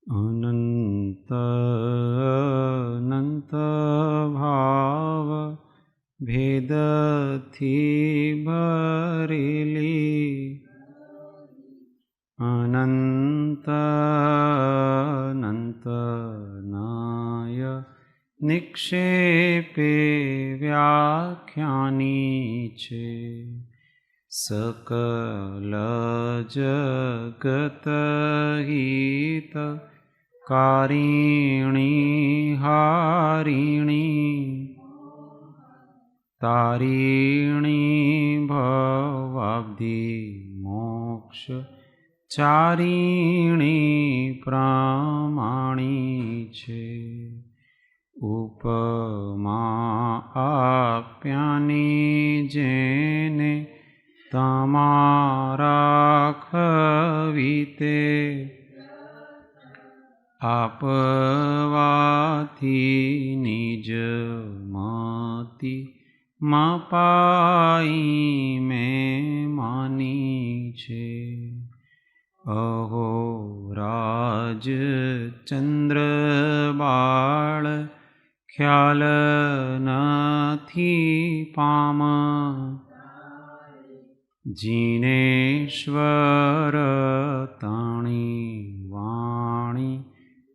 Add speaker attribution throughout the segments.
Speaker 1: અનંત અનંત ભાવ ભેદથી ભરેલી અનંત અનંત નાય નિક્ષેપે વ્યાખ્યાની છે. સકલ જગત હિત કારિણી હારિણી તારિણી ભવાબ્ધિ મોક્ષ ચારિણી પ્રમાણી છે. ઉપમા આપ્યાની જેને તમારા ખવીતે આપવાથી નિજ મતિ મપાઈ મેં માની છે. અહો રાજ ચંદ્ર બાળ ખ્યાલ નથી પામ જીનેશ્વર તાણી વાણી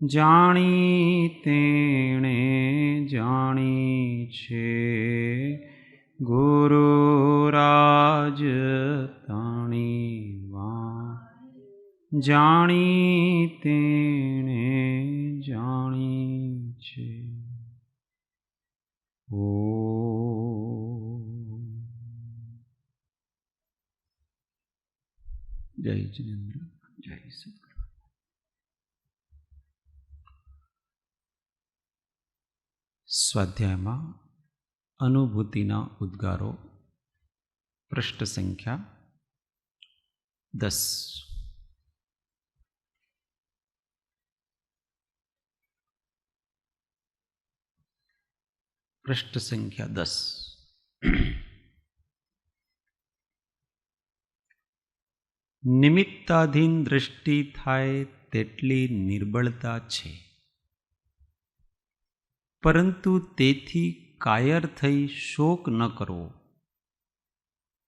Speaker 1: જાણી તેણે જાણી છે. ગુરુ રાજ તાણી વાણી જાણી તેણે જાણી છે. જય જિનેન્દ્ર, જય સદગુરુ. સ્વાધ્યાયમાં અનુભૂતિના ઉદ્ગારો, પૃષ્ઠ સંખ્યા 10. પૃષ્ઠ સંખ્યા 10. નિમિત્તાધીન દૃષ્ટિ થાય તેટલી નિર્બળતા છે, પરંતુ તેથી કાયર થઈ શોક ન કરવો.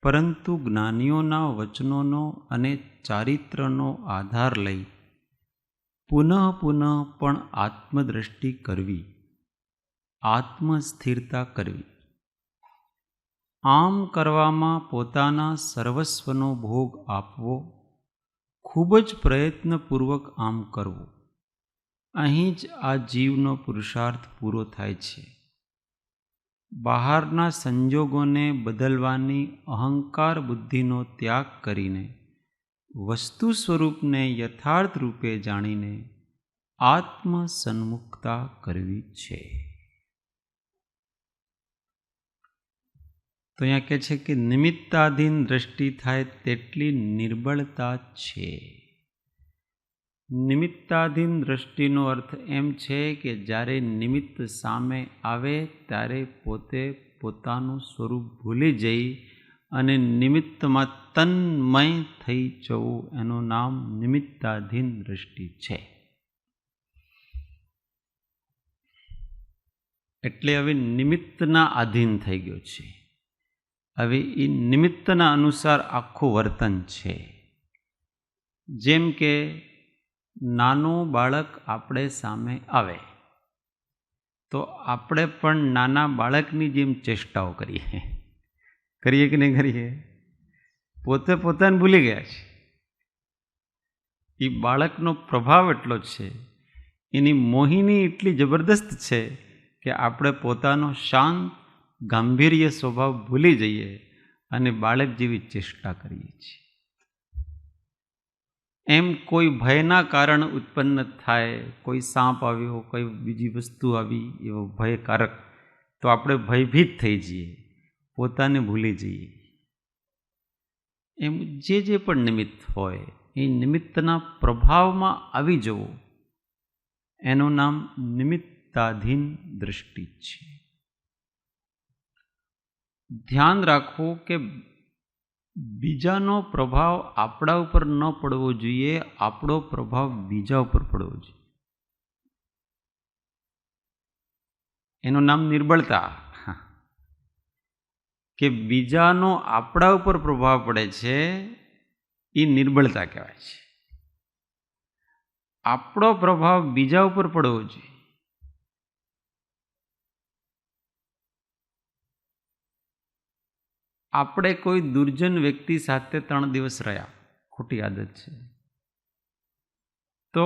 Speaker 1: પરંતુ જ્ઞાનીઓના વચનોનો અને ચારિત્રનો આધાર લઈ પુનઃ પુનઃ પણ આત્મદ્રષ્ટિ કરવી, આત્મસ્થિરતા કરવી. આમ કરવામાં પોતાના સર્વસ્વનો ભોગ આપવો, ખૂબ જ પ્રયત્નપૂર્વક આમ કરવું. અહીં જ આ જીવનો પુરુષાર્થ પૂરો થાય છે. બહારના સંજોગોને બદલવાની અહંકાર બુદ્ધિનો ત્યાગ કરીને વસ્તુ સ્વરૂપને યથાર્થ રૂપે જાણીને આત્મસન્મુખતા કરવી છે. તો અહીંયા કહે છે કે નિમિત્તાધીન દ્રષ્ટિ થાય તેટલી નિર્બળતા છે. નિમિત્તાધીન દ્રષ્ટિનો અર્થ એમ છે કે જ્યારે નિમિત્ત સામે આવે ત્યારે પોતે પોતાનું સ્વરૂપ ભૂલી જઈ અને નિમિત્તમાં તન્મય થઈ જવું, એનું નામ નિમિત્તાધીન દ્રષ્ટિ છે. એટલે હવે નિમિત્તના આધીન થઈ ગયો છે. હવે એ નિમિત્તના અનુસાર આખું વર્તન છે. જેમ કે નાનું બાળક આપણે સામે આવે તો આપણે પણ નાના બાળકની જેમ ચેષ્ટાઓ કરીએ કે નહીં કરીએ? પોતે પોતાને ભૂલી ગયા છે. એ બાળકનો પ્રભાવ એટલો છે, એની મોહિની એટલી જબરદસ્ત છે કે આપણે પોતાનો શાંત ગાંભીર્ય સ્વભાવ ભૂલી જઈએ અને બાળક જેવી ચેષ્ટા કરીએ છીએ. એમ કોઈ ભયના કારણ ઉત્પન્ન થાય, કોઈ સાપ આવ્યો, કોઈ બીજી વસ્તુ આવી, એવો ભયકારક, તો આપણે ભયભીત થઈ જઈએ, પોતાને ભૂલી જઈએ. એમ જે પણ નિમિત્ત હોય એ નિમિત્તના પ્રભાવમાં આવી જવું, એનું નામ નિમિત્તાધીન દૃષ્ટિ છે. ધ્યાન રાખવું કે બીજાનો પ્રભાવ આપણા ઉપર ન પડવો જોઈએ, આપણો પ્રભાવ બીજા ઉપર પડવો જોઈએ. એનું નામ નિર્બળતા. કે બીજાનો આપણા ઉપર પ્રભાવ પડે છે એ નિર્બળતા કહેવાય છે. આપણો પ્રભાવ બીજા ઉપર પડવો જોઈએ. આપણે કોઈ દુર્જન વ્યક્તિ સાથે 3 દિવસ રહ્યા, ખોટી આદત છે, તો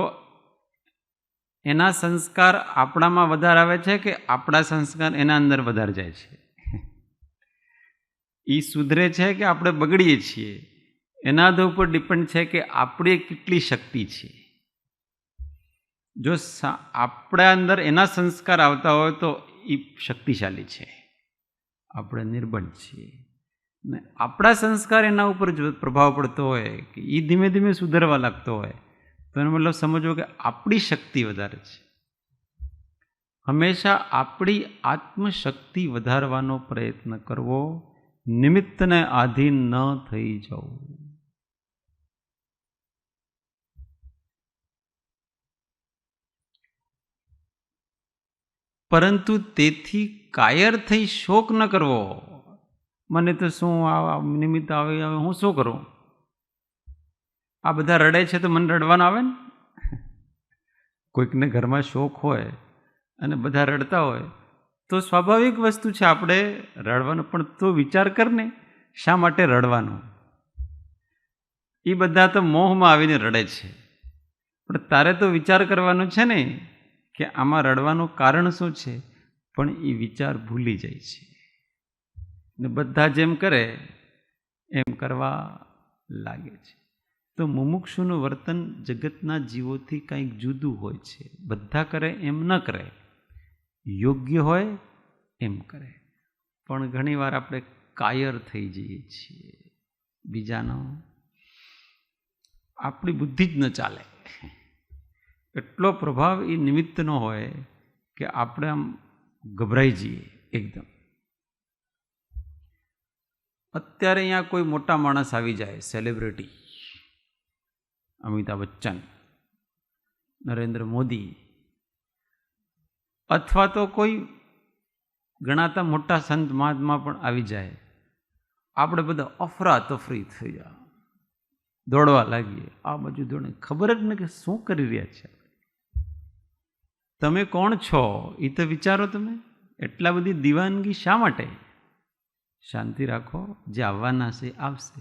Speaker 1: એના સંસ્કાર આપણામાં વધારે આવે છે કે આપણા સંસ્કાર એના અંદર વધારે જાય છે? એ સુધરે છે કે આપણે બગડીએ છીએ? એના ઉપર ડિપેન્ડ છે કે આપણી કેટલી શક્તિ છે. જો આપણા અંદર એના સંસ્કાર આવતા હોય તો એ શક્તિશાળી છે, આપણે નિર્બળ છીએ. ને આપણા સંસ્કાર એના ઉપર જો પ્રભાવ પડતો હોય કે એ ધીમે ધીમે સુધરવા લાગતો હોય તો એનો મતલબ સમજવો કે આપણી શક્તિ વધારે છે. હંમેશા આપણી આત્મશક્તિ વધારવાનો પ્રયત્ન કરવો, નિમિત્તને આધીન ન થઈ જવું. પરંતુ તેથી કાયર થઈ શોક ન કરવો. મને તો શું આ નિમિત્ત આવે, હું શું કરું? આ બધા રડે છે તો મને રડવાનું આવે ને? કોઈકને ઘરમાં શોક હોય અને બધા રડતા હોય તો સ્વાભાવિક વસ્તુ છે આપણે રડવાનું. પણ તો વિચાર કરને, શા માટે રડવાનું? એ બધા તો મોહમાં આવીને રડે છે, પણ તારે તો વિચાર કરવાનો છે ને કે આમાં રડવાનું કારણ શું છે. પણ એ વિચાર ભૂલી જાય છે ને બધા જેમ કરે એમ કરવા લાગે છે. તો મુમુક્ષુનું વર્તન જગતના જીવોથી કંઈક જુદું હોય છે. બધા કરે એમ ન કરે, યોગ્ય હોય એમ કરે. પણ ઘણીવાર આપણે કાયર થઈ જઈએ છીએ. બીજાનો આપણી બુદ્ધિ જ ન ચાલે, એટલો પ્રભાવ એ નિમિત્તનો હોય કે આપણે આમ ગભરાઈ જઈએ એકદમ. અત્યારે અહીંયા કોઈ મોટા માણસ આવી જાય, સેલિબ્રિટી, અમિતાભ બચ્ચન, નરેન્દ્ર મોદી, અથવા તો કોઈ ગણાતા મોટા સંત મહાત્મા પણ આવી જાય, આપણે બધા અફરા તફરી થઈ જાય, દોડવા લાગીએ, આ બાજુ દોડે, ખબર જ નહીં કે શું કરી રહ્યા છે. તમે કોણ છો એ તો વિચારો. તમે એટલા બધી દીવાનગી શા માટે? શાંતિ રાખો, જે આવવાના છે આવશે,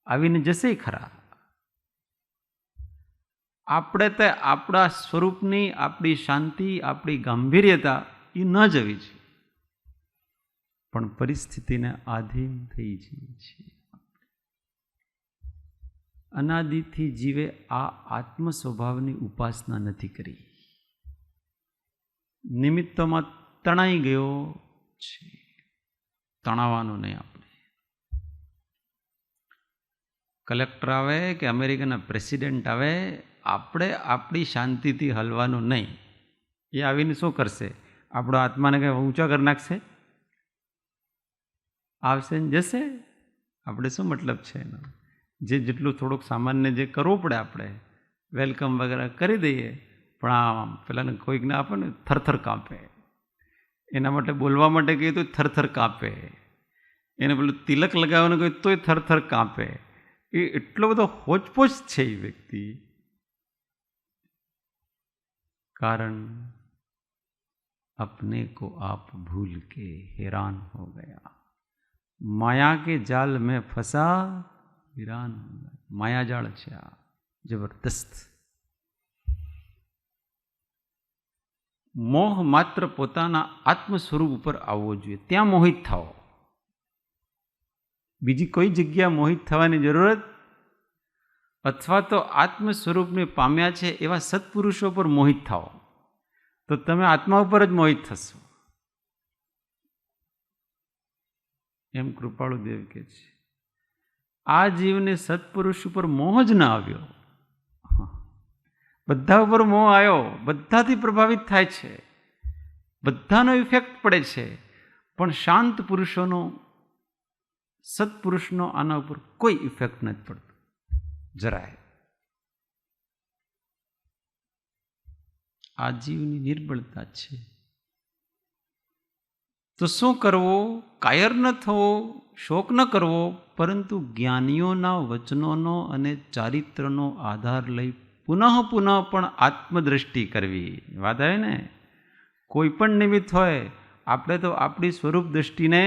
Speaker 1: આવીને જશે ખરા. આપણે તો આપણા સ્વરૂપની, આપણી શાંતિ, આપણી ગાંભીર્યતા એ ન જવી છે, પણ પરિસ્થિતિને આધીન થઈ જઈએ છીએ. અનાદિથી જીવે આ આત્મ સ્વભાવની ઉપાસના નથી કરી, નિમિત્તોમાં તણાઈ ગયો છે. તણાવવાનું નહીં. આપણે કલેક્ટર આવે કે અમેરિકાના પ્રેસિડેન્ટ આવે, આપણે આપણી શાંતિથી હલવાનું નહીં. એ આવીને શું કરશે? આપણો આત્માને કંઈ ઊંચા કરી નાખશે? આવશે ને જશે. આપણે શું મતલબ છે એનો? જેટલું થોડુંક સામાન્ય જે કરવું પડે આપણે વેલકમ વગેરે કરી દઈએ, પણ આમ પેલાને કોઈકને આપે ને થરથર કાંપે. એના માટે બોલવા માટે કહીએ તો થરથર કાંપે, એને પેલું તિલક લગાવવાનું કહે તોય થરથર કાંપે. એ એટલો બધો હોચપોચ છે એ વ્યક્તિ. કારણ अपने को आप भूल के हैरान हो गया, माया के जाल में फंसा वीरान हो गया. मायाजाળ છે આ જબરદસ્ત. મોહ માત્ર પોતાના આત્મ સ્વરૂપ ઉપર આવવો જોઈએ, ત્યાં મોહિત થાઓ. બીજી કોઈ જગ્યા મોહિત થવાની જરૂરત, અથવા તો આત્મ સ્વરૂપને પામ્યા છે એવા સત્પુરુષો પર મોહિત થાઓ, તો તમે આત્મા ઉપર જ મોહિત થશો. એમ કૃપાળુ દેવ કહે છે. આ જીવને સત્પુરુષ ઉપર મોહ જ ના આવ્યો, બધા ઉપર મોહ આવ્યો, બધાથી પ્રભાવિત થાય છે, બધાનો ઇફેક્ટ પડે છે, પણ શાંત પુરુષોનો, સત્પુરુષનો આના ઉપર કોઈ ઇફેક્ટ નથી પડતો જરાય. આ જીવની નિર્બળતા છે. તો શું કરવો? કાયર ન થવો, શોક ન કરવો, પરંતુ જ્ઞાનીઓના વચનોનો અને ચારિત્રનો આધાર લઈ પુનઃ પુનઃ પણ આત્મદ્રષ્ટિ કરવી. વાત આવે ને, કોઈ પણ નિમિત્ત હોય, આપણે તો આપણી સ્વરૂપ દ્રષ્ટિને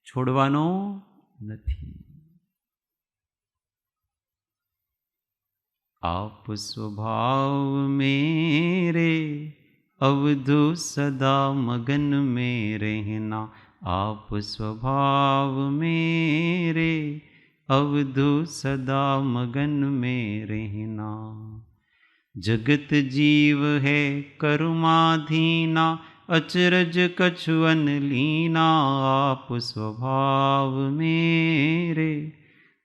Speaker 1: છોડવાનો નથી. આપ સ્વભાવ મેરે अवधु सदा मगन में रहना. आप स्वभाव मेरे अवधु सदा मगन में रहना. जगत जीव है कर्माधीना, अचरज कछु अनलीना. आप स्वभाव मेरे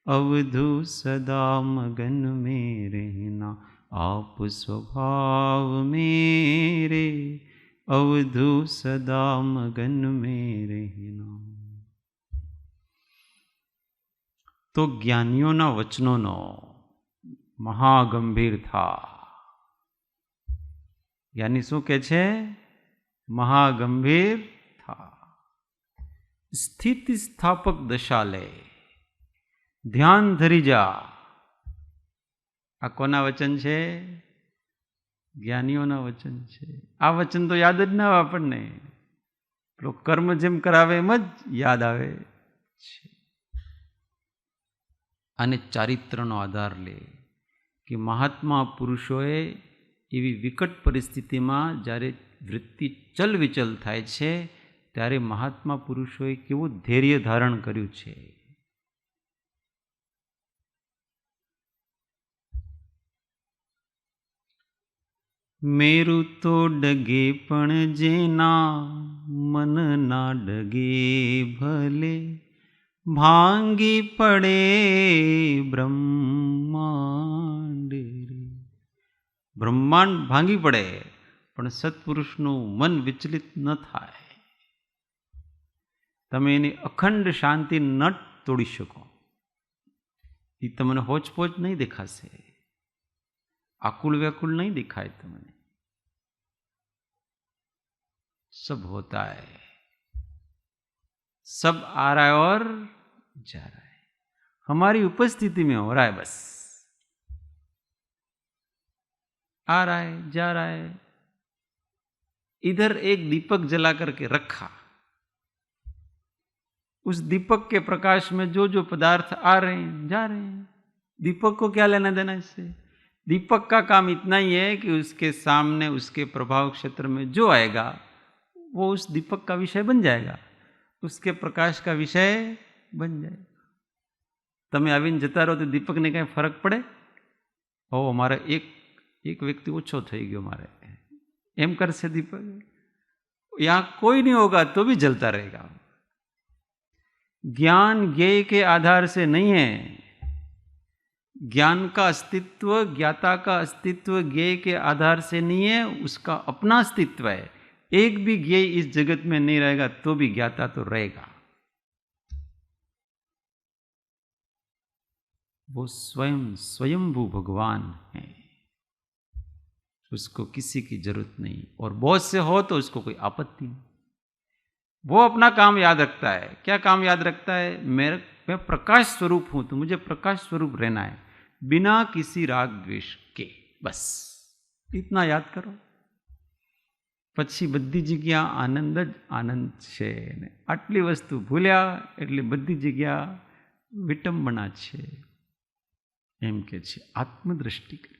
Speaker 1: अवधु सदा मगन में रहना. आप स्वभाव मेरे अवधु सदा मगन में रहना. તો જ્ઞાનીઓના વચનોનો મહાગંભીર થા. જ્ઞાની શું કે છે? મહાગંભીર થા. સ્થિતિ સ્થાપક દશા લે, ધ્યાન ધરી જા. આ કોના વચન છે? જ્ઞાનીઓના વચન છે. આ વચન તો યાદ જ ના આવે આપણને. પેલો કર્મ જેમ કરાવે એમ જ યાદ આવે છે. અને ચારિત્રનો આધાર લે કે મહાત્મા પુરુષોએ એવી વિકટ પરિસ્થિતિમાં જ્યારે વૃત્તિ ચલવિચલ થાય છે ત્યારે મહાત્મા પુરુષોએ કેવું ધૈર્ય ધારણ કર્યું છે. મેરુ તો ડગે પણ જેના મન ના ડગે ભલે, ભાંગી પડે બ્રહ્માંડ. બ્રહ્માંડ ભાંગી પડે પણ સત્પુરુષનું મન વિચલિત ન થાય. તમે એની અખંડ શાંતિ ન તોડી શકો. એ તમને હોચપોચ નહીં દેખાશે, आकुल व्याकुल नहीं दिखाए तुमने. सब होता है, सब आ रहा है और जा रहा है, हमारी उपस्थिति में हो रहा है. बस आ रहा है, जा रहा है. इधर एक दीपक जला करके रखा, उस दीपक के प्रकाश में जो जो पदार्थ आ रहे हैं जा रहे हैं. दीपक को क्या लेना देना इससे? दीपक का काम इतना ही है कि उसके सामने उसके प्रभाव क्षेत्र में जो आएगा वो उस दीपक का विषय बन जाएगा, उसके प्रकाश का विषय बन जाएगा. તમે આવીને જતા રહો તો દીપકને કાંઈ ફરક પડે? ઓ મારે એક વ્યક્તિ ઓછો થઈ ગયો, મારે એમ કરશે दीपक? यहाँ कोई नहीं होगा तो भी जलता रहेगा. ज्ञान ज्ञेय के आधार से नहीं है. ज्ञान का अस्तित्व, ज्ञाता का अस्तित्व ज्ञेय के आधार से नहीं है, उसका अपना अस्तित्व है. एक भी ज्ञेय इस जगत में नहीं रहेगा तो भी ज्ञाता तो रहेगा. वो स्वयं स्वयंभू भगवान है, उसको किसी की जरूरत नहीं. और बहुत से हो तो उसको कोई आपत्ति नहीं. वो अपना काम याद रखता है. क्या काम याद रखता है? मैं प्रकाश स्वरूप हूं तो मुझे प्रकाश स्वरूप रहना है, बिना किसी राग द्वेष के. बस इतना याद करो, પછી બધી જગ્યા આનંદ જ આનંદ છે. આટલી વસ્તુ ભૂલ્યા એટલે બધી જગ્યા વિટંબના છે. એમ કે છે આત્મદ્રષ્ટિ કરવી,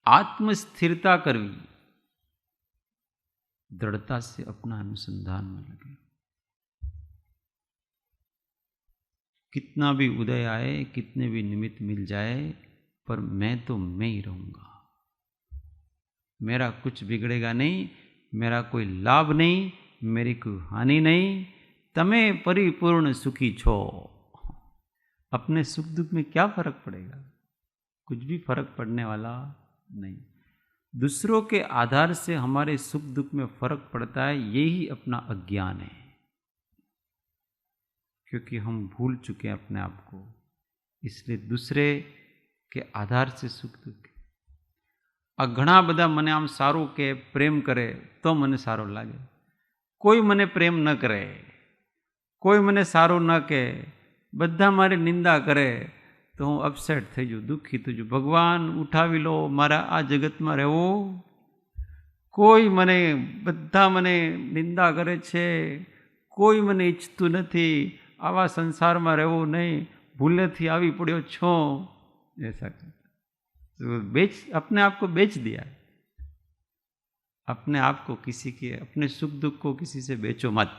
Speaker 1: आत्मस्थिरता करवी, दृढ़ता से अपना अनुसंधान में लगे. कितना भी उदय आए, कितने भी निमित्त मिल जाए, पर मैं तो मैं ही रहूंगा. मेरा कुछ बिगड़ेगा नहीं, मेरा कोई लाभ नहीं, मेरी कोई हानि नहीं. तमे परिपूर्ण सुखी छो. अपने सुख दुख में क्या फर्क पड़ेगा? कुछ भी फर्क पड़ने वाला नहीं. दूसरों के आधार से हमारे सुख दुख में फर्क पड़ता है, यही अपना अज्ञान है। क्योंकि हम भूल चुके हैं अपने आप को, इसलिए दूसरे के आधार से सुख दुख। आ घણા બધા મને આમ સારું કે પ્રેમ કરે તો મને સારો લાગે, કોઈ મને પ્રેમ ન કરે, કોઈ મને સારું ન કહે, બધા મારી નિંદા કરે તો હું અપસેટ થઈ જઉં, દુઃખી થઈ જઉં। ભગવાન ઉઠાવી લો, મારા આ જગતમાં રહેવું, કોઈ મને, બધા મને નિંદા કરે છે, કોઈ મને ઈચ્છતું નથી, આવા સંસારમાં રહેવું નહીં, ભૂલેથી આવી પડ્યો છો, ऐसा अपने आप को बेच दिया। अपने आप को किसी के, अपने सुख दुख को किसी से बेचो मत।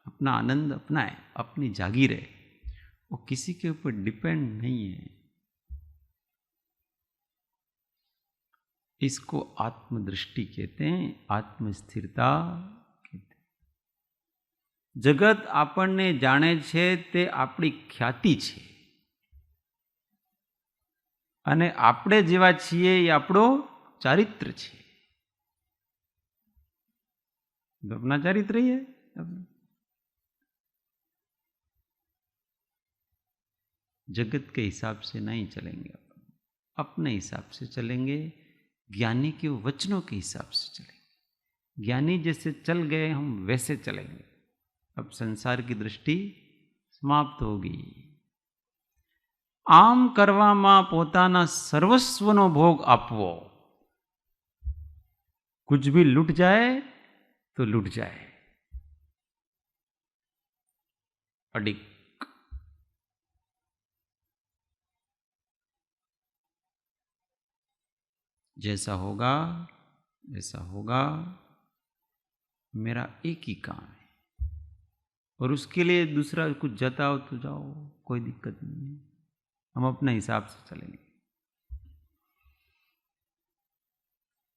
Speaker 1: अपना आनंद अपना है, अपनी जागीर है, वो किसी के ऊपर डिपेंड नहीं है। इसको आत्मदृष्टि कहते हैं, आत्मस्थिरता कहते हैं। जगत આપણને જાણે છે તે આપણી ખ્યાતિ છે, અને આપણે જેવા છીએ એ આપણો ચારિત્ર છે। अपना चारित्र ही है। जगत के हिसाब से नहीं चलेंगे, अपने हिसाब से चलेंगे, ज्ञानी के वचनों के हिसाब से चलेंगे। ज्ञानी जैसे चल गए हम वैसे चलेंगे। अब संसार की दृष्टि समाप्त होगी। आम करवामां पोताना सर्वस्वनो भोग आपवो, कुछ भी लूट जाए तो लूट जाए। अडिक जैसा होगा वैसा होगा, मेरा एक ही काम है, और उसके लिए दूसरा कुछ जताओ तो जाओ, कोई दिक्कत नहीं है। हम अपने हिसाब से चलेंगे।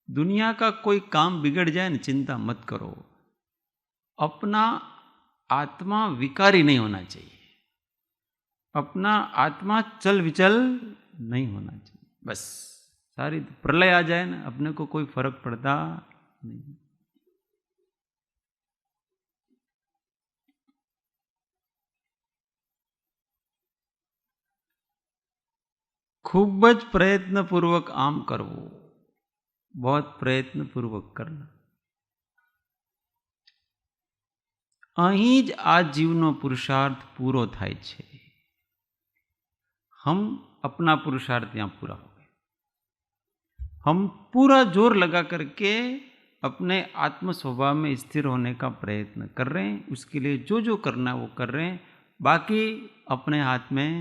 Speaker 1: दुनिया का कोई काम बिगड़ जाए ना, चिंता मत करो। अपना आत्मा विकारी नहीं होना चाहिए, अपना आत्मा चल विचल नहीं होना चाहिए। बस सारी प्रलय आ जाए ना, अपने को कोई फर्क पड़ता नहीं। खूब ज प्रयत्नपूर्वक आम करवो, बहुत प्रयत्नपूर्वक करना। અહીં જ આ જીવનો પુરુષાર્થ પૂરો થાય છે। हम अपना पुरुषार्थ यहाँ पूरा हो गया। हम पूरा जोर लगा करके अपने आत्म स्वभाव में स्थिर होने का प्रयत्न कर रहे हैं। उसके लिए जो जो करना है वो कर रहे हैं, बाकी अपने हाथ में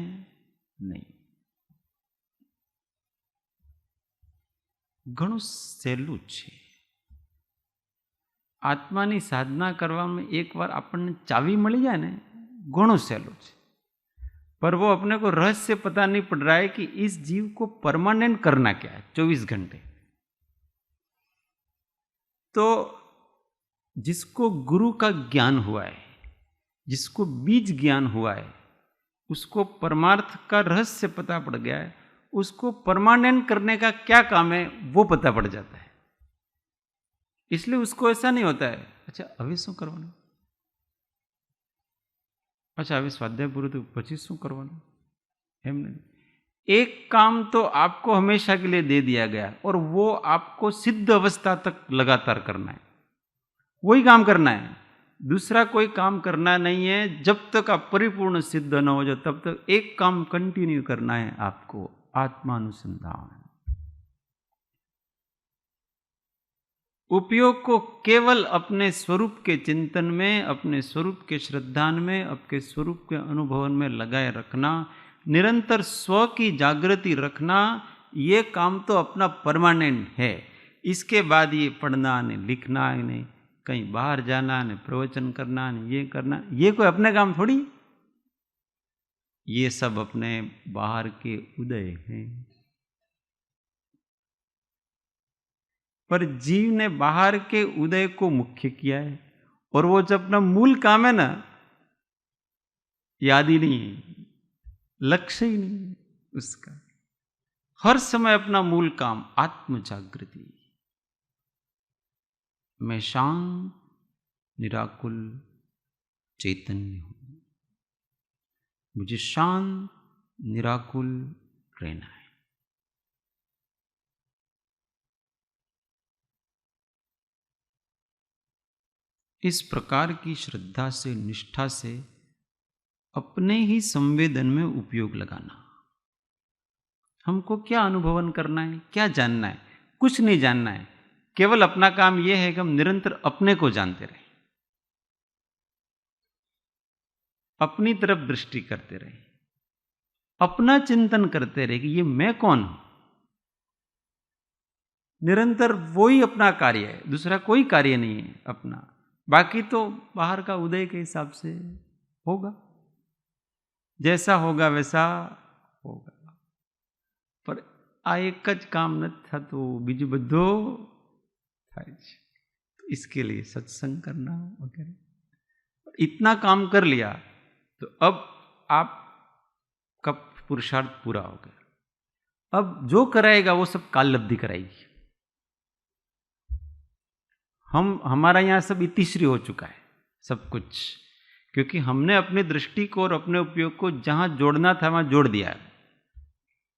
Speaker 1: नहीं। ઘણું સહેલું છે। આત્માની સાધના કરવામાં એકવાર આપણને ચાવી મળી જાય ને, ઘણું સહેલું છે। पर वो अपने को रहस्य पता नहीं पड़ रहा है कि इस जीव को परमानेंट करना क्या है 24 घंटे। तो जिसको गुरु का ज्ञान हुआ है, जिसको बीज ज्ञान हुआ है, उसको परमार्थ का रहस्य पता पड़ गया है, उसको परमानेंट करने का क्या काम है वो पता पड़ जाता है। इसलिए उसको ऐसा नहीं होता है, अच्छा હવે શું કરવાનું, अच्छा હવે સ્વાધ્યાય પૂરું તો પછી શું કરવાનું, એમ नहीं। एक काम तो आपको हमेशा के लिए दे दिया गया और वो आपको सिद्ध अवस्था तक लगातार करना है, वही काम करना है। दूसरा कोई काम करना नहीं है। जब तक आप परिपूर्ण सिद्ध न हो जाए तब तक एक काम कंटिन्यू करना है आपको, आत्मानुसंधान। उपयोग को केवल अपने स्वरूप के चिंतन में, अपने स्वरूप के श्रद्धान में, अपने स्वरूप के अनुभवन में लगाए रखना, निरंतर स्व की जागृति रखना, ये काम तो अपना परमानेंट है। इसके बाद ये पढ़ना नहीं, लिखना नहीं, कहीं बाहर जाना नहीं, प्रवचन करना नहीं, ये करना, ये कोई अपने काम थोड़ी। ये सब अपने बाहर के उदय हैं। पर जीव ने बाहर के उदय को मुख्य किया है, और वो जो अपना मूल काम है ना, याद ही नहीं है, लक्ष्य ही नहीं है उसका। हर समय अपना मूल काम आत्म जागृति, मैं शांत निराकुल चैतन्य हूँ, मुझे शांत निराकुल रहना है। इस प्रकार की श्रद्धा से, निष्ठा से अपने ही संवेदन में उपयोग लगाना। हमको क्या अनुभवन करना है, क्या जानना है? कुछ नहीं जानना है, केवल अपना काम यह है कि हम निरंतर अपने को जानते रहें, अपनी तरफ दृष्टि करते रहें, अपना चिंतन करते रहे कि ये मैं कौन हूं। निरंतर वो ही अपना कार्य है, दूसरा कोई कार्य नहीं है अपना। बाकी तो बाहर का उदय के हिसाब से होगा, जैसा होगा वैसा होगा। पर आ एक ज काम न थतो, बीजું બધું થાય છે। तो इसके लिए सत्संग करना वगैरह, इतना काम कर लिया तो अब आपका पुरुषार्थ पूरा हो गया। अब जो कराएगा वो सब काल लब्धि कराएगी। हमारा यहाँ सब इतिश्री हो चुका है सब कुछ, क्योंकि हमने अपनी दृष्टि को और अपने उपयोग को जहां जोड़ना था वहां जोड़ दिया है।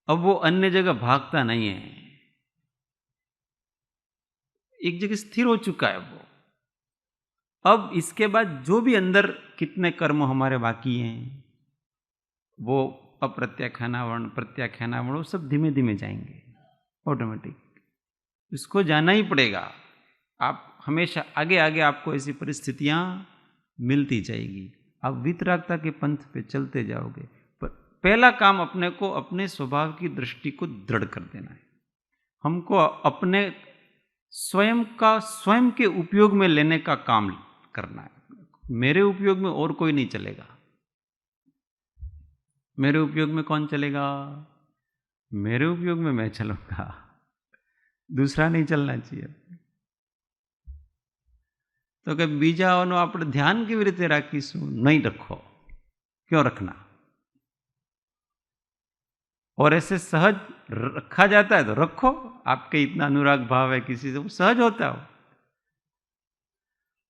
Speaker 1: अब वो अन्य जगह भागता नहीं है, एक जगह स्थिर हो चुका है वो। अब इसके बाद जो भी अंदर कितने कर्म हमारे बाकी हैं, वो अप्रत्याख्यानावरण, प्रत्याख्यानावरण, वो सब धीमे धीमे जाएंगे ऑटोमेटिक। इसको जाना ही पड़ेगा। आप हमेशा आगे आगे आपको ऐसी परिस्थितियां मिलती जाएगी, आप वितरागता के पंथ पे चलते जाओगे। पर पहला काम अपने को, अपने स्वभाव की दृष्टि को दृढ़ कर देना है। हमको अपने स्वयं का, स्वयं के उपयोग में लेने का काम करना है। मेरे उपयोग में और कोई नहीं चलेगा। मेरे उपयोग में कौन चलेगा? मेरे उपयोग में मैं चलूंगा, दूसरा नहीं चलना चाहिए। तो कि बीजाओनो આપણે ધ્યાન કેવી રીતે રાખીશું? नहीं रखो। क्यों रखना? और ऐसे सहज रखा जाता है तो रखो। आपके इतना अनुराग भाव है किसी से, वो सहज होता है।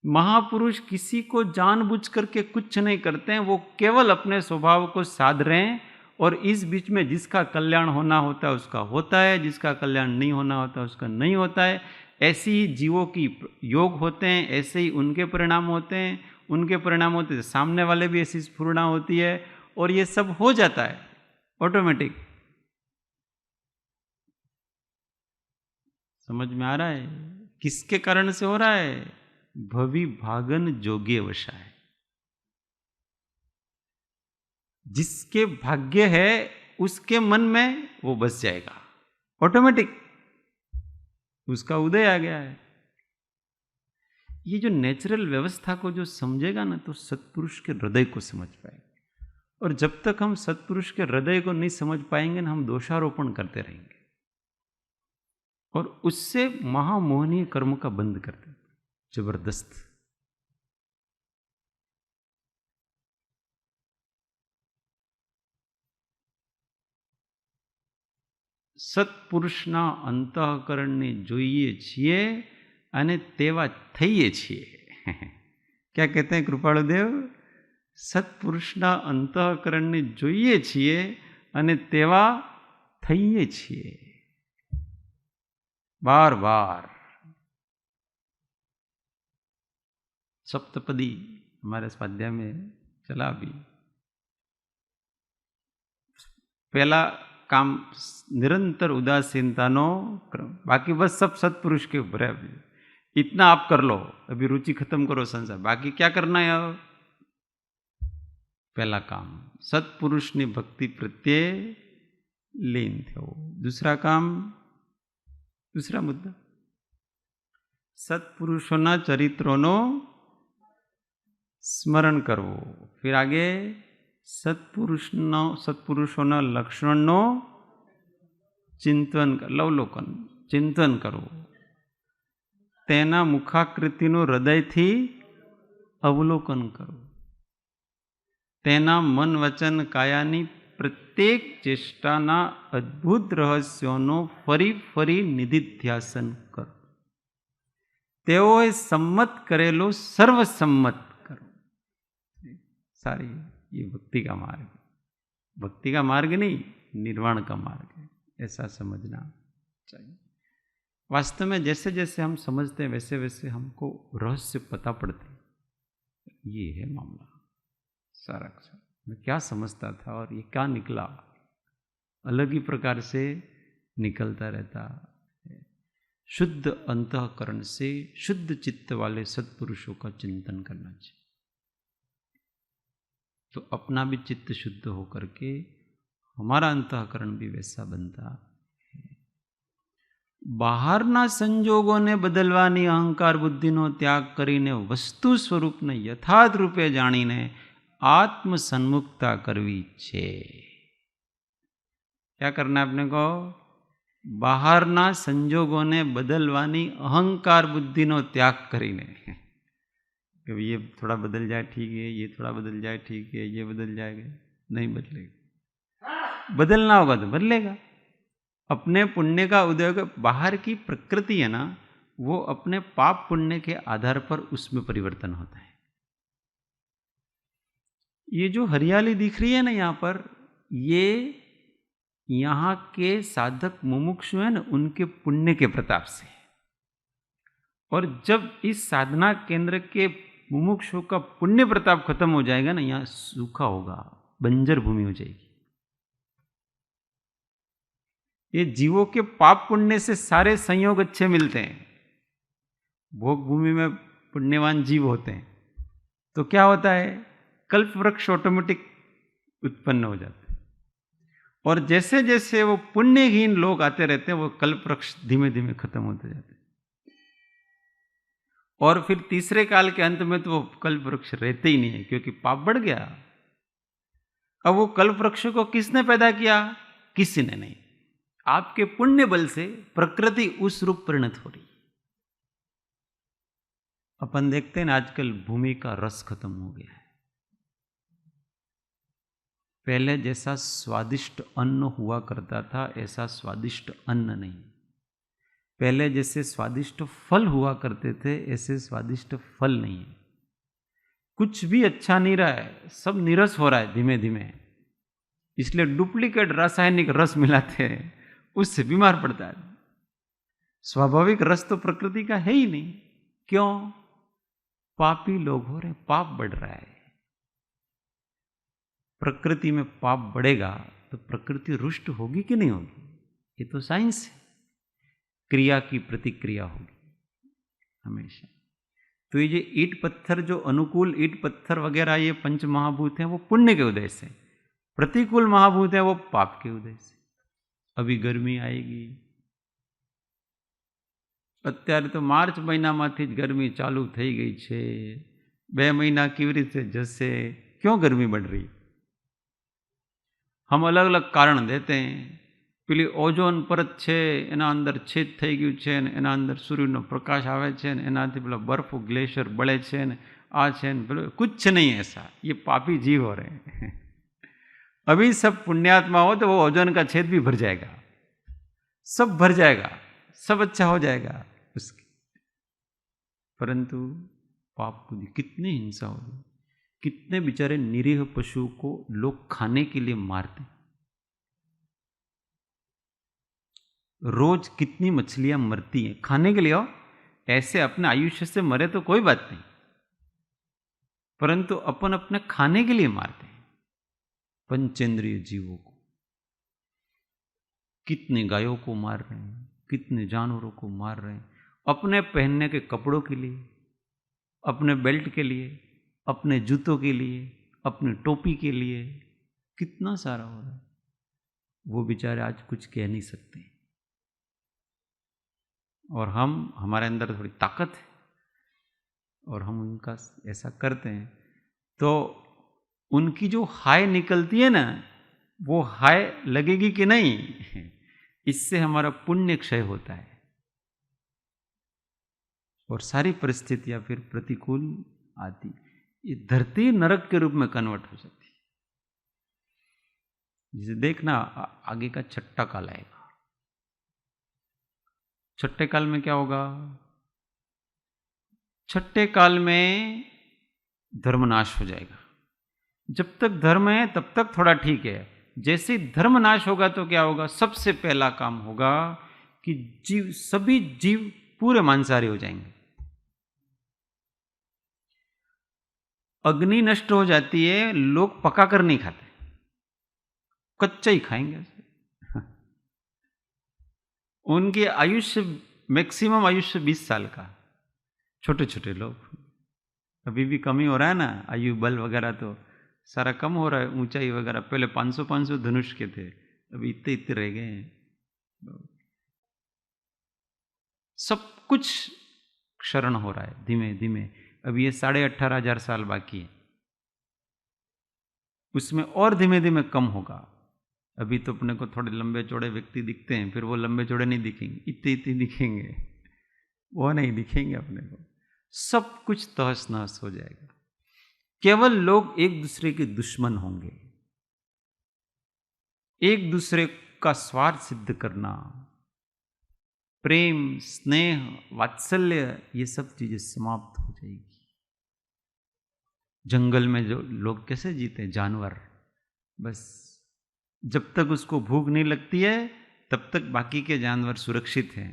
Speaker 1: महापुरुष किसी को जानबूझ करके कुछ नहीं करते हैं, वो केवल अपने स्वभाव को साध रहे हैं। और इस बीच में जिसका कल्याण होना होता है उसका होता है, जिसका कल्याण नहीं होना होता उसका नहीं होता है। ऐसे ही जीवों की योग होते हैं, ऐसे ही उनके परिणाम होते हैं, उनके परिणाम होते हैं, सामने वाले भी ऐसी स्फुरणा होती है, और ये सब हो जाता है ऑटोमेटिक। समझ में आ रहा है किसके कारण से हो रहा है? भवि भागन जोगे वशाय। जिसके भाग्य है उसके मन में वो बस जाएगा ऑटोमेटिक, उसका उदय आ गया है। ये जो नेचुरल व्यवस्था को जो समझेगा ना, तो सत्पुरुष के हृदय को समझ पाएगा। और जब तक हम सत्पुरुष के हृदय को नहीं समझ पाएंगे ना, हम दोषारोपण करते रहेंगे और उससे महामोहनीय कर्म का बंद करते हैं जबरदस्त। સત્પુરુષના અંતઃકરણને જોઈએ છીએ અને તેવા થઈએ છીએ। क्या कहते हैं कृपालुदेव? सत्पुरुषना अंतःकरणने જોઈએ છીએ અને તેવા થઈએ છીએ। बार बार सप्तपदी हमारे स्वाध्याय में चला भी। पहला काम निरंतर उदासीनतानो क्रम, बाकी बस सब सत्पुरुष के ऊपर है। अभी इतना आप कर लो, अभी रुचि खत्म करो संसार, बाकी क्या करना है? अब पहला काम सत्पुरुष ने भक्ति प्रत्ये लीन थे। दूसरा काम, दूसरा मुद्दा सत्पुरुषोना चरित्रोनो स्मरण करवो। फिर आगे सत्पुरुषोना लक्षणों चिंतन, लवलोकन चिंतन करवो। तेना मुखाकृतिનું હૃદયથી અવલોકન કરો। તેના મન વચન કાયાની પ્રત્યેક ચેષ્ટાના અદ્ભુત રહસ્યોનો ફરી ફરી નિધિધ્યાસન કરો। તેઓએ सम्मत करेलो सर्वसम्मत करो। सारी ये भक्ति का मार्ग, भक्ति का मार्ग नहीं, निर्वाण का मार्ग है, ऐसा समझना चाहिए। वास्तव में जैसे जैसे हम समझते हैं वैसे वैसे हमको रहस्य पता पड़ते हैं। ये है मामला सारा का सारा। मैं क्या समझता था और ये क्या निकला, अलग ही प्रकार से निकलता रहता है। शुद्ध अंतःकरण से शुद्ध चित्त वाले सत्पुरुषों का चिंतन करना चाहिए, तो अपना भी चित्त शुद्ध होकर के हमारा अंतःकरण भी वैसा बनता है। બહારના સંજોગોને બદલવાની અહંકાર બુદ્ધિનો ત્યાગ કરીને વસ્તુ સ્વરૂપને યથાર્થ રૂપે જાણીને આત્મ સન્મુખતા કરવી છે। क्या करना है अपने को? બહારના સંજોગોને બદલવાની અહંકાર બુદ્ધિનો ત્યાગ કરીને, कि ये थोड़ा बदल जाए ठीक है, ये थोड़ा बदल जाए ठीक है, ये बदल जाएगा, नहीं बदलेगा। बदलना होगा तो बदलेगा। अपने पुण्य का उदय, बाहर की प्रकृति है ना, वो अपने पाप पुण्य के आधार पर उसमें परिवर्तन होता है। ये जो हरियाली दिख रही है ना यहाँ पर, ये यहाँ के साधक मुमुक्षु है ना, उनके पुण्य के प्रताप से। और जब इस साधना केंद्र के मुमुक्षु का पुण्य प्रताप खत्म हो जाएगा ना, यहाँ सूखा होगा, बंजर भूमि हो जाएगी। ये जीवों के पाप पुण्य से सारे संयोग अच्छे मिलते हैं। भोग भूमि में पुण्यवान जीव होते हैं, तो क्या होता है, कल्प वृक्ष ऑटोमेटिक उत्पन्न हो जाते हैं। और जैसे जैसे वो पुण्यहीन लोग आते रहते हैं, वो कल्प वृक्ष धीमे धीमे खत्म होते जाते हैं। और फिर तीसरे काल के अंत में तो वो कल्प वृक्ष रहते ही नहीं है, क्योंकि पाप बढ़ गया। अब वो कल्प वृक्ष को किसने पैदा किया? किसी ने नहीं। आपके पुण्य बल से प्रकृति उस रूप परिणत हो रही है। अपन देखते हैं ना, आजकल भूमि का रस खत्म हो गया है। पहले जैसा स्वादिष्ट अन्न हुआ करता था, ऐसा स्वादिष्ट अन्न नहीं। पहले जैसे स्वादिष्ट फल हुआ करते थे, ऐसे स्वादिष्ट फल नहीं है। कुछ भी अच्छा नहीं रहा है, सब नीरस हो रहा है धीमे धीमे। इसलिए डुप्लीकेट रासायनिक रस मिलाते हैं, उससे बीमार पड़ता है। स्वाभाविक रस तो प्रकृति का है ही नहीं। क्यों? पापी लोग हो रहे हैं, पाप बढ़ रहा है। प्रकृति में पाप बढ़ेगा तो प्रकृति रुष्ट होगी कि नहीं होगी? ये तो साइंस है। क्रिया की प्रतिक्रिया होगी हमेशा। तो ये ईट पत्थर, जो अनुकूल ईट पत्थर वगैरह ये पंच महाभूत हैं, वो पुण्य के उदय से। प्रतिकूल महाभूत है वो पाप के उदय से। अभी गर्मी आएगी, અત્યારે તો માર્ચ મહિનામાંથી જ ગરમી ચાલુ થઈ ગઈ છે। 2 મહિના કેવી રીતે જશે? क्यों गर्मी बढ़ रही? हम अलग अलग कारण देते हैं। પેલી ઓઝોન પરત છે એના અંદર છેદ થઈ ગયું છે ને એના અંદર સૂર્યનો પ્રકાશ આવે છે ને એનાથી પેલા બરફ ગ્લેશિયર બળે છે ને આ છે ને પેલો। कुछ नहीं ऐसा, ये पापी जीव हो रहे हैं। अभी सब पुण्यात्मा हो तो वो ओजोन का छेद भी भर जाएगा, सब भर जाएगा, सब अच्छा हो जाएगा उसकी। परंतु पाप को कितनी हिंसा हो रही, कितने बेचारे निरीह पशु को लोग खाने के लिए मारते। रोज कितनी मछलियां मरती हैं खाने के लिए। हो ऐसे अपने आयुष्य से मरे तो कोई बात नहीं, परंतु अपन अपने खाने के लिए मारते हैं पंचेंद्रिय जीवों को। कितने गायों को मार रहे हैं, कितने जानवरों को मार रहे हैं, अपने पहनने के कपड़ों के लिए, अपने बेल्ट के लिए, अपने जूतों के लिए, अपनी टोपी के लिए। कितना सारा हो रहा है। वो बेचारे आज कुछ कह नहीं सकते। और हम, हमारे अंदर थोड़ी ताकत है और हम उनका ऐसा करते हैं, तो उनकी जो हाय निकलती है ना, वो हाय लगेगी कि नहीं, इससे हमारा पुण्य क्षय होता है और सारी परिस्थितियां फिर प्रतिकूल आती। ये धरती नरक के रूप में कन्वर्ट हो जाती है। जिसे देखना आगे का छठा काल आएगा। छठे काल में क्या होगा? छठे काल में धर्मनाश हो जाएगा। जब तक धर्म है तब तक थोड़ा ठीक है, जैसे धर्म नाश होगा तो क्या होगा? सबसे पहला काम होगा कि सभी जीव पूरे मांसाहारी हो जाएंगे। अग्नि नष्ट हो जाती है, लोग पकाकर नहीं खाते, कच्चा ही खाएंगे। उनकी आयुष्य, मैक्सिमम आयुष्य 20 साल का। छोटे छोटे लोग, अभी भी कमी हो रहा है ना, आयु बल वगैरह तो सारा कम हो रहा है, ऊंचाई वगैरह। पहले 500 धनुष के थे, अभी इतने इतने रह गए हैं। सब कुछ क्षरण हो रहा है धीमे धीमे। अभी ये 18,500 साल बाकी है, उसमें और धीमे धीमे कम होगा। अभी तो अपने को थोड़े लंबे चौड़े व्यक्ति दिखते हैं, फिर वो लंबे चौड़े नहीं दिखेंगे, इतने इतने दिखेंगे, वो नहीं दिखेंगे अपने को। सब कुछ तहस नहस हो जाएगा। केवल लोग एक दूसरे के दुश्मन होंगे, एक दूसरे का स्वार्थ सिद्ध करना, प्रेम, स्नेह, वात्सल्य, ये सब चीजें समाप्त हो जाएगी। जंगल में जो लोग कैसे जीते, जानवर, बस जब तक उसको भूख नहीं लगती है तब तक बाकी के जानवर सुरक्षित हैं,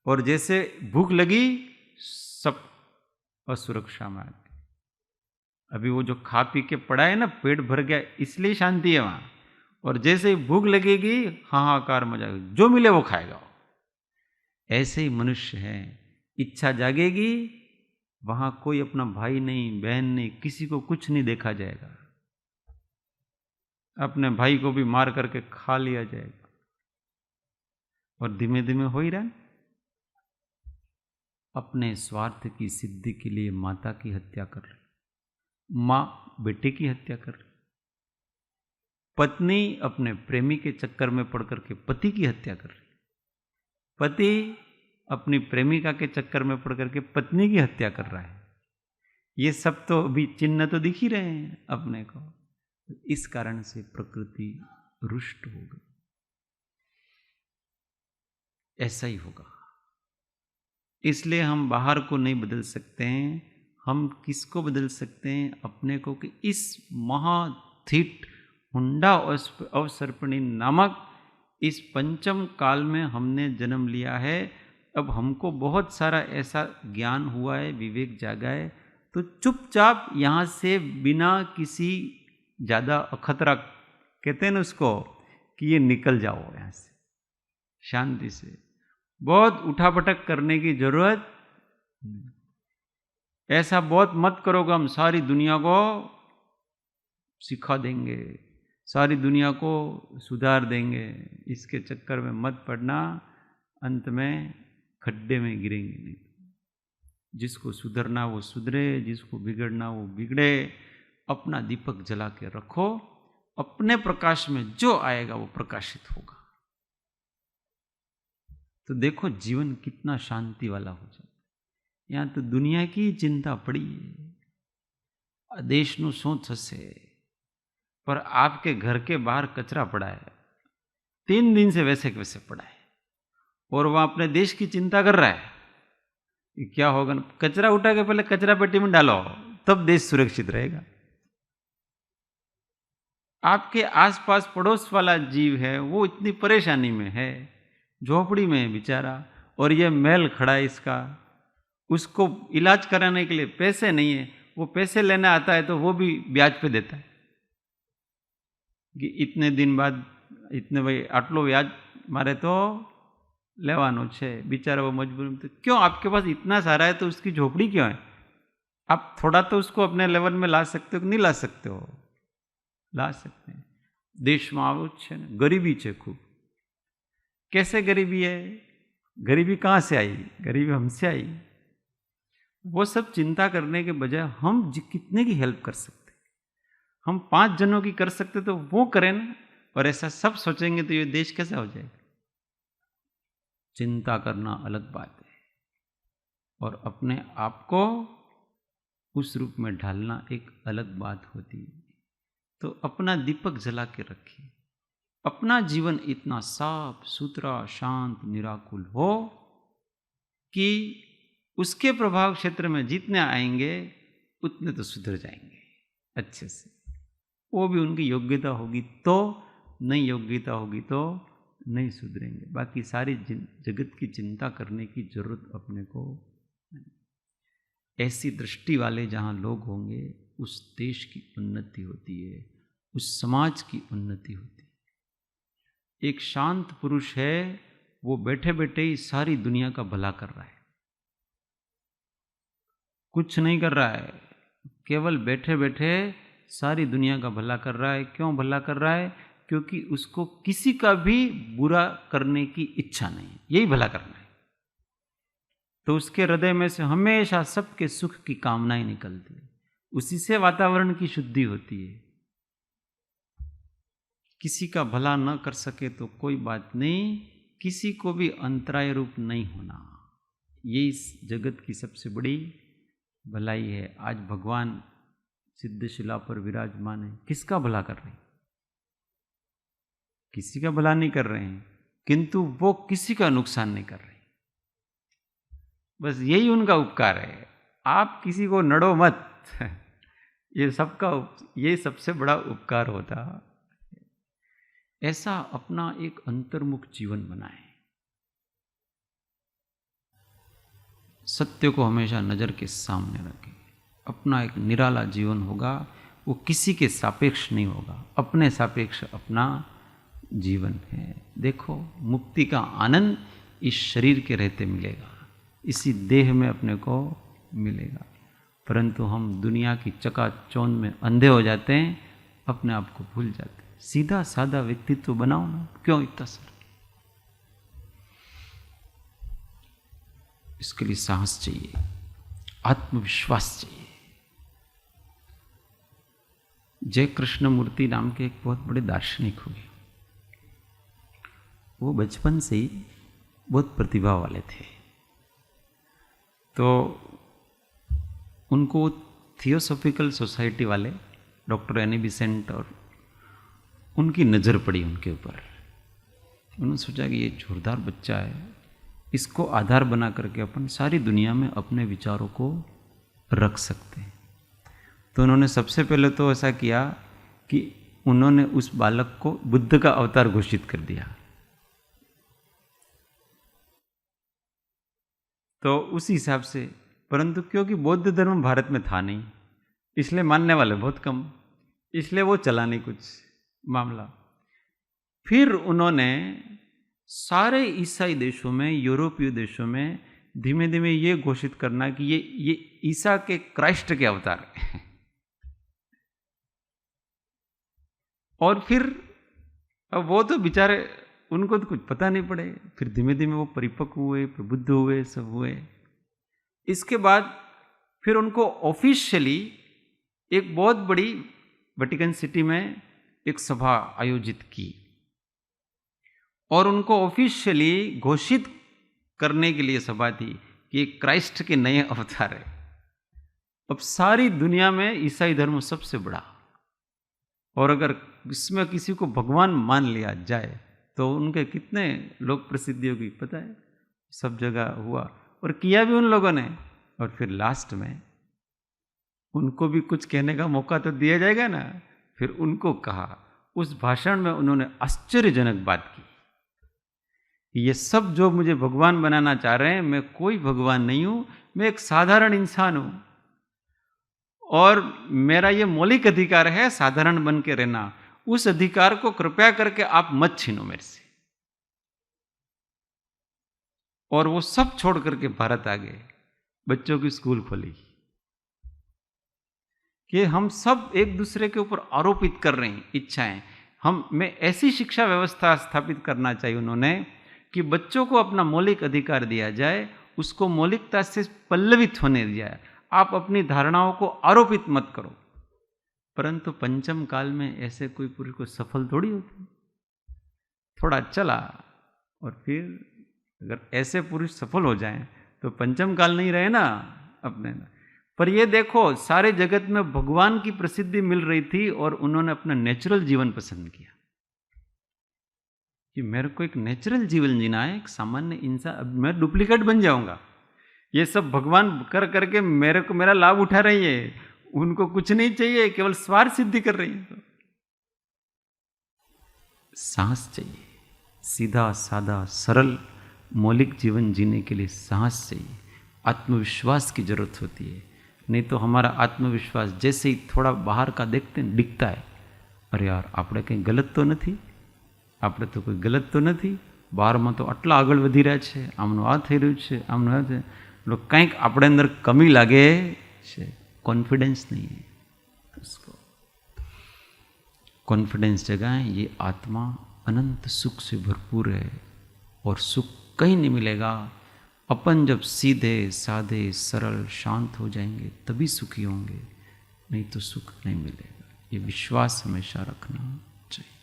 Speaker 1: और जैसे भूख लगी सब असुरक्षा में आ गए। अभी वो जो खा पी के पड़ा है ना, पेट भर गया, इसलिए शांति है वहां। और जैसे ही भूख लगेगी, हाहाकार मचा, जो मिले वो खाएगा। ऐसे ही मनुष्य है, इच्छा जागेगी, वहां कोई अपना भाई नहीं, बहन नहीं, किसी को कुछ नहीं देखा जाएगा। अपने भाई को भी मार करके खा लिया जाएगा। और धीमे धीमे हो ही रहा है। अपने स्वार्थ की सिद्धि के लिए माता की हत्या कर रही, मां बेटे की हत्या कर रही, पत्नी अपने प्रेमी के चक्कर में पड़ करके पति की हत्या कर रही, पति अपनी प्रेमिका के चक्कर में पड़ करके पत्नी की हत्या कर रहा है। ये सब तो अभी चिन्ह तो दिख ही रहे हैं अपने को। इस कारण से प्रकृति रुष्ट हो गई। ऐसा ही होगा। इसलिए हम बाहर को नहीं बदल सकते हैं। हम किसको बदल सकते हैं? अपने को, कि इस महाथिट हुंडा अवसर्पिणी नामक इस पंचम काल में हमने जन्म लिया है। अब हमको बहुत सारा ऐसा ज्ञान हुआ है, विवेक जागा है, तो चुपचाप यहाँ से बिना किसी ज़्यादा अखतरा, कहते हैं ना उसको, कि ये निकल जाओ यहाँ से शांति से। बहुत उठापटक करने की जरूरत, ऐसा बहुत मत करोगे हम सारी दुनिया को सिखा देंगे, सारी दुनिया को सुधार देंगे, इसके चक्कर में मत पड़ना, अंत में खड्डे में गिरेंगे नहीं। जिसको सुधरना वो सुधरे, जिसको बिगड़ना वो बिगड़े। अपना दीपक जला के रखो, अपने प्रकाश में जो आएगा वो प्रकाशित होगा। तो देखो जीवन कितना शांति वाला हो जाता है। यहाँ तो दुनिया की चिंता पड़ी है, देशનું શું થશે, पर आपके घर के बाहर कचरा पड़ा है, 3 दिन से वैसे के वैसे पड़ा है, और वह अपने देश की चिंता कर रहा है कि क्या होगा। कचरा उठा के पहले कचरा पेटी में डालो, तब देश सुरक्षित रहेगा। आपके आसपास पड़ोस वाला जीव है, वो इतनी परेशानी में है, झोपड़ी में है बेचारा, और ये महल खड़ा है इसका, उसको इलाज कराने के लिए पैसे नहीं है, वो पैसे लेने आता है तो वो भी ब्याज पे देता है कि इतने दिन बाद इतने भाई आटलो ब्याज मारे तो लेवानो छे। बेचारा वो मजबूर में, तो क्यों आपके पास इतना सारा है तो उसकी झोपड़ी क्यों है? आप थोड़ा तो उसको अपने लेवल में ला सकते हो कि नहीं ला सकते हो? ला सकते हैं। देश में आवुं ज छे ने, गरीबी छे खूब। कैसे गरीबी है? गरीबी कहाँ से आई? गरीबी हमसे आई। वो सब चिंता करने के बजाय हम कितने की हेल्प कर सकते, हम 5 जनों की कर सकते तो वो करें ना। और ऐसा सब सोचेंगे तो ये देश कैसा हो जाएगा? चिंता करना अलग बात है, और अपने आप को उस रूप में ढालना एक अलग बात होती है। तो अपना दीपक जला के रखिए, अपना जीवन इतना साफ सुथरा, शांत, निराकुल हो कि उसके प्रभाव क्षेत्र में जितने आएंगे उतने तो सुधर जाएंगे अच्छे से। वो भी उनकी योग्यता होगी तो, नहीं योग्यता होगी तो नहीं सुधरेंगे। बाकी सारी जगत की चिंता करने की जरूरत अपने को। ऐसी दृष्टि वाले जहाँ लोग होंगे उस देश की उन्नति होती है, उस समाज की उन्नति होती है। एक शांत पुरुष है, वो बैठे बैठे ही सारी दुनिया का भला कर रहा है, कुछ नहीं कर रहा है, केवल बैठे बैठे सारी दुनिया का भला कर रहा है। क्यों भला कर रहा है? क्योंकि उसको किसी का भी बुरा करने की इच्छा नहीं, यही भला करना है। तो उसके हृदय में से हमेशा सबके सुख की कामनाएं निकलती है, उसी से वातावरण की शुद्धि होती है। किसी का भला न कर सके तो कोई बात नहीं, किसी को भी अंतराय रूप नहीं होना, ये इस जगत की सबसे बड़ी भलाई है। आज भगवान सिद्धशिला पर विराजमान है, किसका भला कर रहे हैं? किसी का भला नहीं कर रहे हैं, किंतु वो किसी का नुकसान नहीं कर रहे। बस यही उनका उपकार है। आप किसी को नड़ो मत, ये सबसे बड़ा उपकार होता। ऐसा अपना एक अंतर्मुख जीवन बनाए, सत्य को हमेशा नजर के सामने रखें। अपना एक निराला जीवन होगा, वो किसी के सापेक्ष नहीं होगा, अपने सापेक्ष अपना जीवन है। देखो, मुक्ति का आनंद इस शरीर के रहते मिलेगा, इसी देह में अपने को मिलेगा। परंतु हम दुनिया की चकाचौंध में अंधे हो जाते हैं, अपने आप को भूल जाते हैं। सीधा साधा व्यक्तित्व बनाओ ना, क्यों इतना सर? इसके लिए साहस चाहिए, आत्मविश्वास चाहिए। जय कृष्णमूर्ति नाम के एक बहुत बड़े दार्शनिक हुए। वो बचपन से ही बहुत प्रतिभा वाले थे, तो उनको थियोसॉफिकल सोसाइटी वाले डॉक्टर एनी बिसेंट और उनकी नज़र पड़ी उनके ऊपर। उन्होंने सोचा कि ये जोरदार बच्चा है, इसको आधार बना करके अपन सारी दुनिया में अपने विचारों को रख सकते हैं। तो उन्होंने सबसे पहले तो ऐसा किया कि उन्होंने उस बालक को बुद्ध का अवतार घोषित कर दिया। तो उस हिसाब से, परंतु क्योंकि बौद्ध धर्म भारत में था नहीं, इसलिए मानने वाले बहुत कम, इसलिए वो चला नहीं कुछ मामला। फिर उन्होंने सारे ईसाई देशों में, यूरोपीय देशों में धीमे धीमे ये घोषित करना कि ये ईसा के क्राइस्ट के अवतार है। और फिर अब वो तो बेचारे, उनको तो कुछ पता नहीं पड़े। फिर धीमे धीमे वो परिपक्व हुए, प्रबुद्ध हुए, सब हुए। इसके बाद फिर उनको ऑफिशियली एक बहुत बड़ी वेटिकन सिटी में एक सभा आयोजित की और उनको ऑफिशियली घोषित करने के लिए सभा थी कि क्राइस्ट के नए अवतार है। अब सारी दुनिया में ईसाई धर्म सबसे बड़ा, और अगर इसमें किसी को भगवान मान लिया जाए तो उनके कितने लोक प्रसिद्धि होगी पता है। सब जगह हुआ और किया भी उन लोगों ने। और फिर लास्ट में उनको भी कुछ कहने का मौका तो दिया जाएगा ना। फिर उनको कहा, उस भाषण में उन्होंने आश्चर्यजनक बात की, ये सब जो मुझे भगवान बनाना चाह रहे हैं, मैं कोई भगवान नहीं हूं, मैं एक साधारण इंसान हूं और मेरा ये मौलिक अधिकार है साधारण बन के रहना। उस अधिकार को कृपया करके आप मत छीनो मेरे से। और वो सब छोड़ करके भारत आ गए, बच्चों की स्कूल खोली कि हम सब एक दूसरे के ऊपर आरोपित कर रहे हैं इच्छाएं। में ऐसी शिक्षा व्यवस्था स्थापित करना चाहिए उन्होंने कि बच्चों को अपना मौलिक अधिकार दिया जाए, उसको मौलिकता से पल्लवित होने दिया जाए। आप अपनी धारणाओं को आरोपित मत करो। परंतु पंचम काल में ऐसे कोई पुरुष को सफल थोड़ी होती, थोड़ा चला और फिर अगर ऐसे पुरुष सफल हो जाएं तो पंचम काल नहीं रहे ना अपने। पर ये देखो, सारे जगत में भगवान की प्रसिद्धि मिल रही थी और उन्होंने अपना नेचुरल जीवन पसंद किया कि मेरे को एक नेचुरल जीवन जीना है, एक सामान्य इंसान। अब मैं डुप्लीकेट बन जाऊंगा, ये सब भगवान कर करके मेरे को मेरा लाभ उठा रही है, उनको कुछ नहीं चाहिए, केवल स्वार्थ सिद्धि कर रही है। तो साहस चाहिए, सीधा साधा सरल मौलिक जीवन जीने के लिए साहस चाहिए, आत्मविश्वास की जरूरत होती है। नहीं तो हमारा आत्मविश्वास जैसे ही थोड़ा बाहर का देखते हैं दिखता है, अरे यार આપણે કંઈ ગલત તો નથી, આપણે તો કોઈ ગલત તો નથી, બહારમાં તો આટલા આગળ વધી રહ્યા છે, આમનું આ થઈ રહ્યું છે, આમનું આ છે, એટલે કંઈક આપણે અંદર કમી લાગે છે, कॉन्फिडेंस नहीं है। उसको कॉन्फिडेंस जगाएं, ये आत्मा अनंत सुख से भरपूर है और सुख कहीं नहीं मिलेगा। अपन जब सीधे साधे सरल शांत हो जाएंगे तभी सुखी होंगे, नहीं तो सुख नहीं मिलेगा। ये विश्वास हमेशा रखना चाहिए।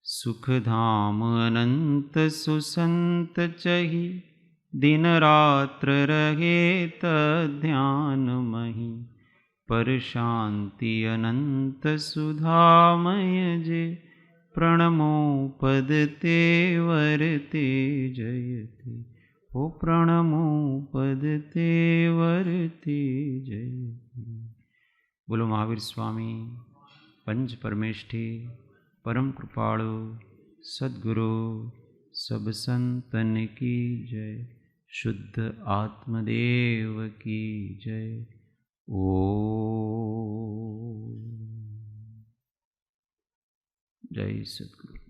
Speaker 1: सुख धाम अनंत सुसंत चही, दिन रात्र रहे तध्यान मही, पर शांति अनंत सुधामय जे, प्रणमो पद ते वरते जयते, ओ प्रणमो पद ते वरते जयते। बोलो महावीर स्वामी पंच परमेष्ठी परम कृपाणु सद्गुरु सब संतन की जय, शुद्ध आत्मदेव की जय। ओ जय सद्गुरु।